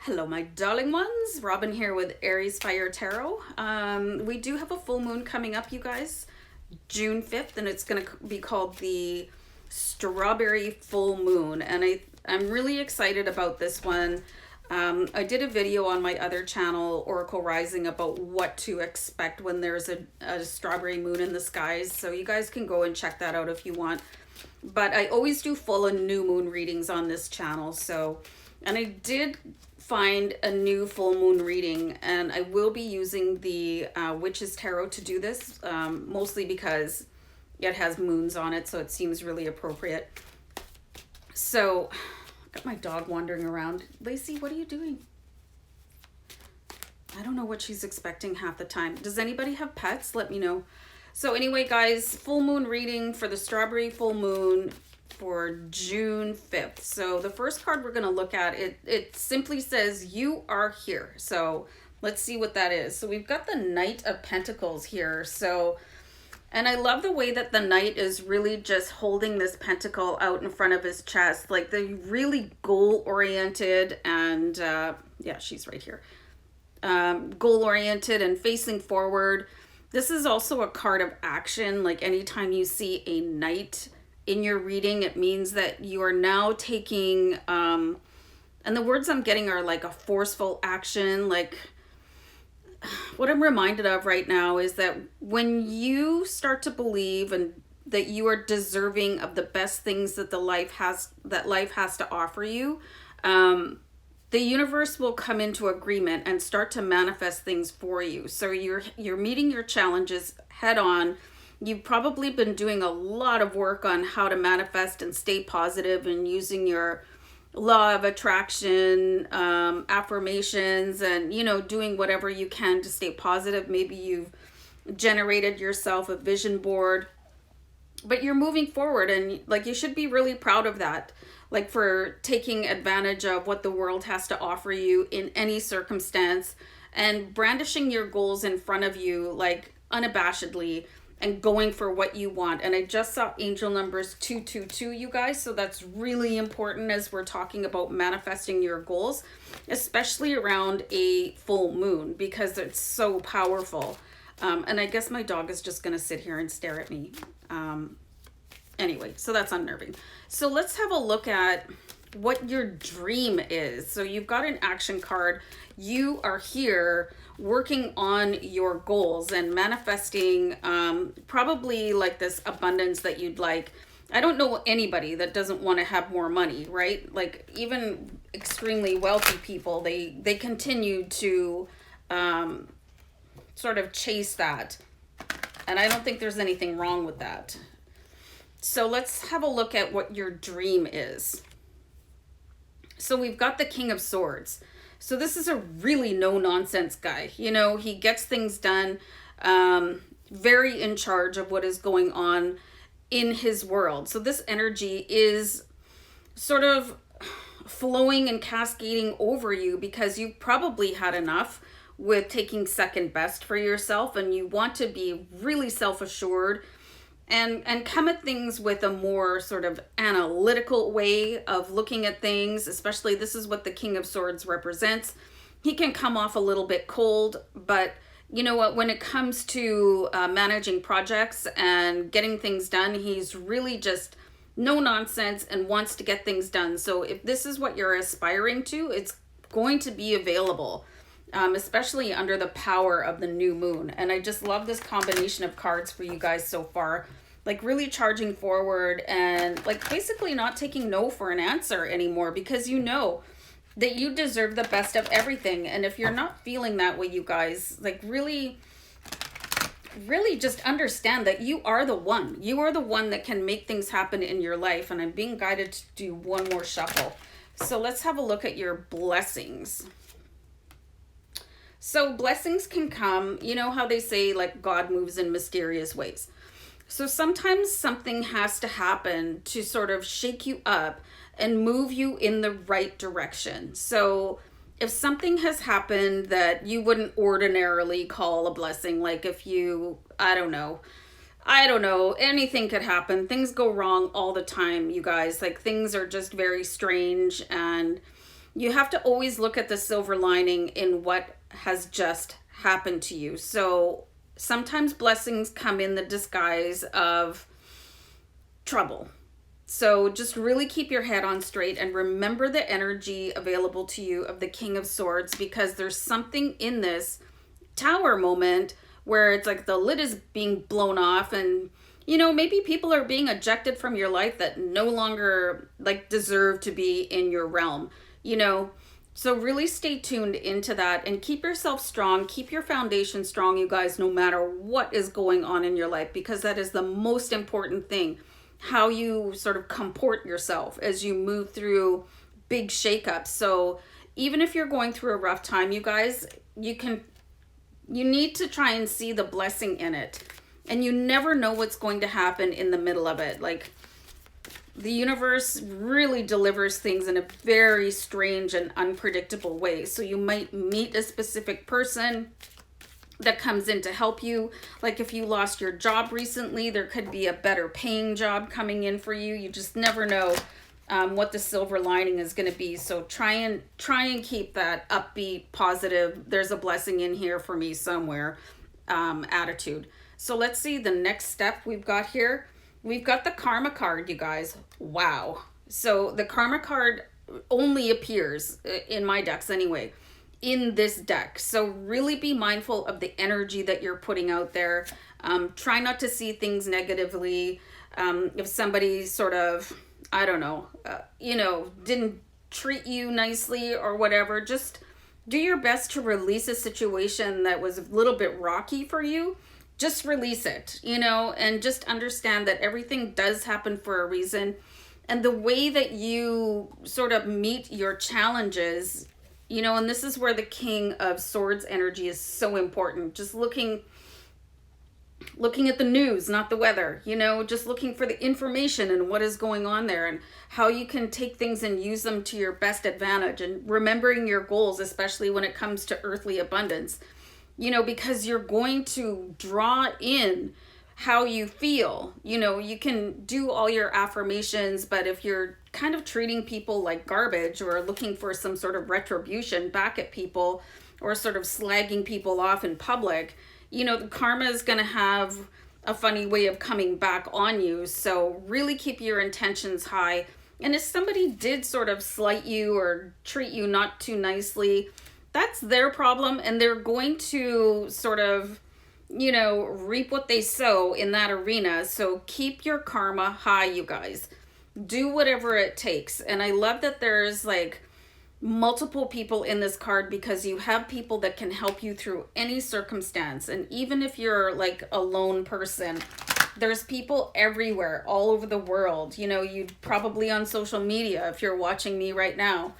Hello, my darling ones. Robin here with AriesFireTarot. We do have a full moon coming up, you guys, June 5th, and it's going to be called the Strawberry Full Moon. And I'm really excited about this one. I did a video on my other channel, Oracle Rising, about what to expect when there's a strawberry moon in the skies. So you guys can go and check that out if you want. But I always do full and new moon readings on this channel. And I did find a new full moon reading, and I will be using the Witch's Tarot to do this, mostly because it has moons on it, so it seems really appropriate. So, got my dog wandering around. Lacey, what are you doing? I don't know what she's expecting half the time. Does anybody have pets? Let me know. So anyway, guys, full moon reading for the strawberry full moon for June 5th. So the first card we're going to look at, it simply says, you are here. So let's see what that is. So we've got the Knight of Pentacles here. So, and I love the way that the Knight is really just holding this pentacle out in front of his chest, like the really goal-oriented, and yeah, she's right here. Goal-oriented and facing forward. This is also a card of action. Like anytime you see a knight in your reading, it means that you are now taking, and the words I'm getting are like a forceful action. Like what I'm reminded of right now is that when you start to believe and that you are deserving of the best things that life has to offer you, the universe will come into agreement and start to manifest things for you. So you're meeting your challenges head on. You've probably been doing a lot of work on how to manifest and stay positive, and using your law of attraction, affirmations, and, doing whatever you can to stay positive. Maybe you've generated yourself a vision board, but you're moving forward, and like you should be really proud of that. Like for taking advantage of what the world has to offer you in any circumstance, and brandishing your goals in front of you, like unabashedly, and going for what you want. And I just saw angel numbers 222, you guys. So that's really important as we're talking about manifesting your goals, especially around a full moon, because it's so powerful. And I guess my dog is just going to sit here and stare at me. Anyway, so that's unnerving. So let's have a look at what your dream is. So you've got an action card. You are here working on your goals and manifesting probably like this abundance that you'd like. I don't know anybody that doesn't want to have more money, right? Like even extremely wealthy people, they continue to sort of chase that. And I don't think there's anything wrong with that. So let's have a look at what your dream is. So we've got the King of Swords. So this is a really no-nonsense guy. He gets things done, very in charge of what is going on in his world. So this energy is sort of flowing and cascading over you because you've probably had enough with taking second best for yourself, and you want to be really self-assured and come at things with a more sort of analytical way of looking at things. Especially, this is what the King of Swords represents. He can come off a little bit cold, but you know what, when it comes to managing projects and getting things done, he's really just no nonsense and wants to get things done. So if this is what you're aspiring to, it's going to be available, especially under the power of the new moon. And I just love this combination of cards for you guys so far. Like really charging forward and like basically not taking no for an answer anymore, because you know that you deserve the best of everything. And if you're not feeling that way, you guys, like really just understand that you are the one. You are the one that can make things happen in your life. And I'm being guided to do one more shuffle. So let's have a look at your blessings. So blessings can come, you know how they say like God moves in mysterious ways. So sometimes something has to happen to sort of shake you up and move you in the right direction. So if something has happened that you wouldn't ordinarily call a blessing, like if you, I don't know, anything could happen. Things go wrong all the time, you guys. Like things are just very strange, and you have to always look at the silver lining in what has just happened to you. So sometimes blessings come in the disguise of trouble. So just really keep your head on straight and remember the energy available to you of the King of Swords, because there's something in this Tower moment where it's like the lid is being blown off, and maybe people are being ejected from your life that no longer like deserve to be in your realm, So really stay tuned into that and keep yourself strong, keep your foundation strong, you guys, no matter what is going on in your life, because that is the most important thing. How you sort of comport yourself as you move through big shakeups. So even if you're going through a rough time, you guys, you need to try and see the blessing in it. And you never know what's going to happen in the middle of it. Like, the universe really delivers things in a very strange and unpredictable way. So you might meet a specific person that comes in to help you. Like if you lost your job recently, there could be a better paying job coming in for you. You just never know what the silver lining is going to be. So try and keep that upbeat, positive, there's a blessing in here for me somewhere attitude. So let's see the next step we've got here. We've got the Karma card, you guys. Wow. So the Karma card only appears in my decks anyway, in this deck. So really be mindful of the energy that you're putting out there. Try not to see things negatively. If somebody sort of, I don't know, didn't treat you nicely or whatever, just do your best to release a situation that was a little bit rocky for you. Just release it, and just understand that everything does happen for a reason. And the way that you sort of meet your challenges, and this is where the King of Swords energy is so important. Just looking at the news, not the weather, just looking for the information and what is going on there and how you can take things and use them to your best advantage, and remembering your goals, especially when it comes to earthly abundance, because you're going to draw in how you feel. You can do all your affirmations, but if you're kind of treating people like garbage or looking for some sort of retribution back at people or sort of slagging people off in public, the karma is going to have a funny way of coming back on you. So really keep your intentions high. And if somebody did sort of slight you or treat you not too nicely, that's their problem, and they're going to sort of, reap what they sow in that arena. So keep your karma high, you guys. Do whatever it takes. And I love that there's like multiple people in this card, because you have people that can help you through any circumstance. And even if you're like a lone person, there's people everywhere, all over the world. You'd probably on social media, if you're watching me right now,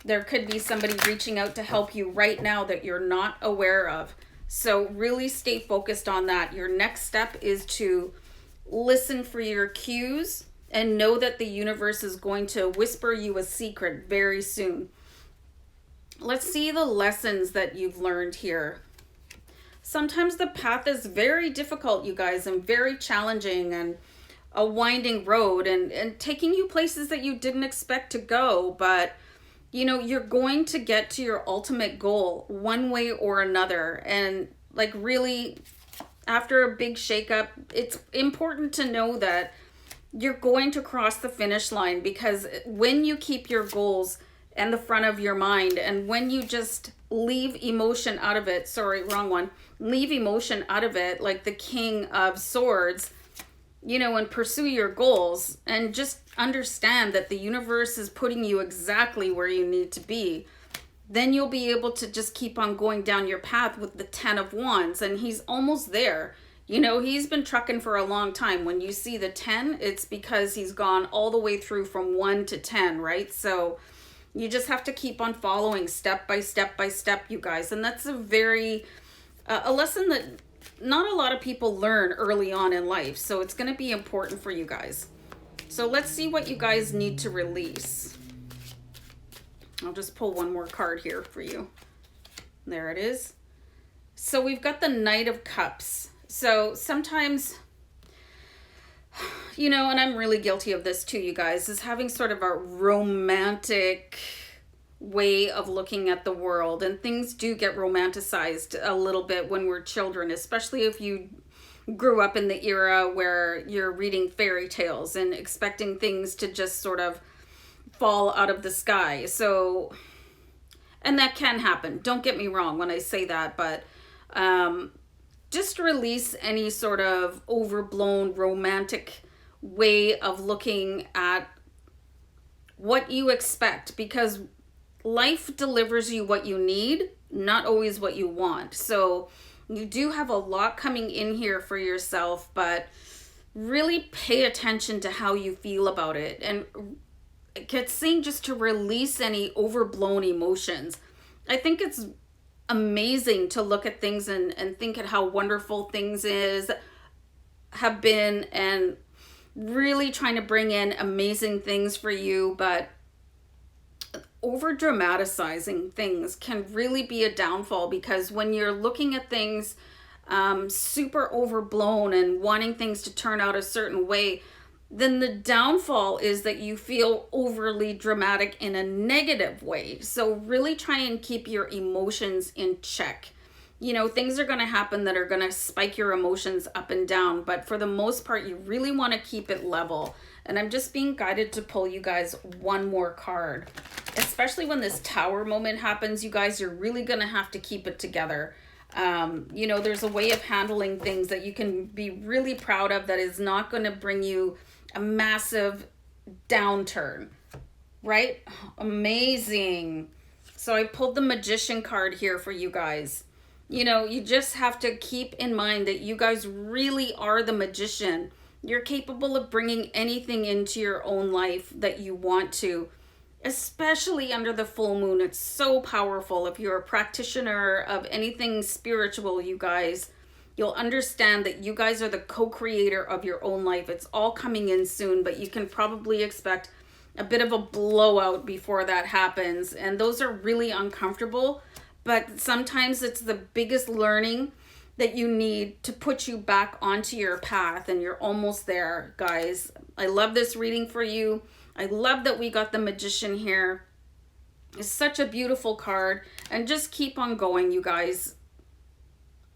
there could be somebody reaching out to help you right now that you're not aware of. So really stay focused on that. Your next step is to listen for your cues and know that the universe is going to whisper you a secret very soon. Let's see the lessons that you've learned here. Sometimes the path is very difficult, you guys, and very challenging and a winding road and taking you places that you didn't expect to go, but you're going to get to your ultimate goal one way or another. And like really, after a big shakeup, it's important to know that you're going to cross the finish line, because when you keep your goals in the front of your mind, and when you just leave emotion out of it, leave emotion out of it, like the King of Swords, and pursue your goals, and just understand that the universe is putting you exactly where you need to be, then you'll be able to just keep on going down your path with the 10 of Wands. And he's almost there. He's been trucking for a long time. When you see the 10, it's because he's gone all the way through from 1 to 10, right? So you just have to keep on following step by step by step, you guys. And that's a lesson that not a lot of people learn early on in life. So it's going to be important for you guys. So let's see what you guys need to release. I'll just pull one more card here for you. There it is. So we've got the Knight of Cups. So sometimes, and I'm really guilty of this too, you guys, is having sort of a romantic way of looking at the world, and things do get romanticized a little bit when we're children, especially if you grew up in the era where you're reading fairy tales and expecting things to just sort of fall out of the sky. So, and that can happen, don't get me wrong when I say that, but just release any sort of overblown romantic way of looking at what you expect, because life delivers you what you need, not always what you want. So you do have a lot coming in here for yourself, but really pay attention to how you feel about it. And it's saying just to release any overblown emotions. I think it's amazing to look at things and think at how wonderful things have been, and really trying to bring in amazing things for you, but over dramatizing things can really be a downfall, because when you're looking at things super overblown and wanting things to turn out a certain way, then the downfall is that you feel overly dramatic in a negative way. So really try and keep your emotions in check. You know, things are going to happen that are going to spike your emotions up and down, but for the most part, you really want to keep it level. And I'm just being guided to pull you guys one more card. Especially when this tower moment happens, you guys, you're really going to have to keep it together. You know, there's a way of handling things that you can be really proud of that is not going to bring you a massive downturn, right? Amazing. So I pulled the Magician card here for you guys. You know, you just have to keep in mind that you guys really are the magician. You're capable of bringing anything into your own life that you want to, especially under the full moon. It's so powerful. If you're a practitioner of anything spiritual, you guys, you'll understand that you guys are the co-creator of your own life. It's all coming in soon, but you can probably expect a bit of a blowout before that happens. And those are really uncomfortable, but sometimes it's the biggest learning that you need to put you back onto your path, and you're almost there, guys. I love this reading for you. I love that we got the Magician here. It's such a beautiful card, and just keep on going, you guys.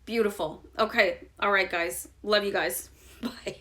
Beautiful. Okay. All right, guys. Love you guys. Bye.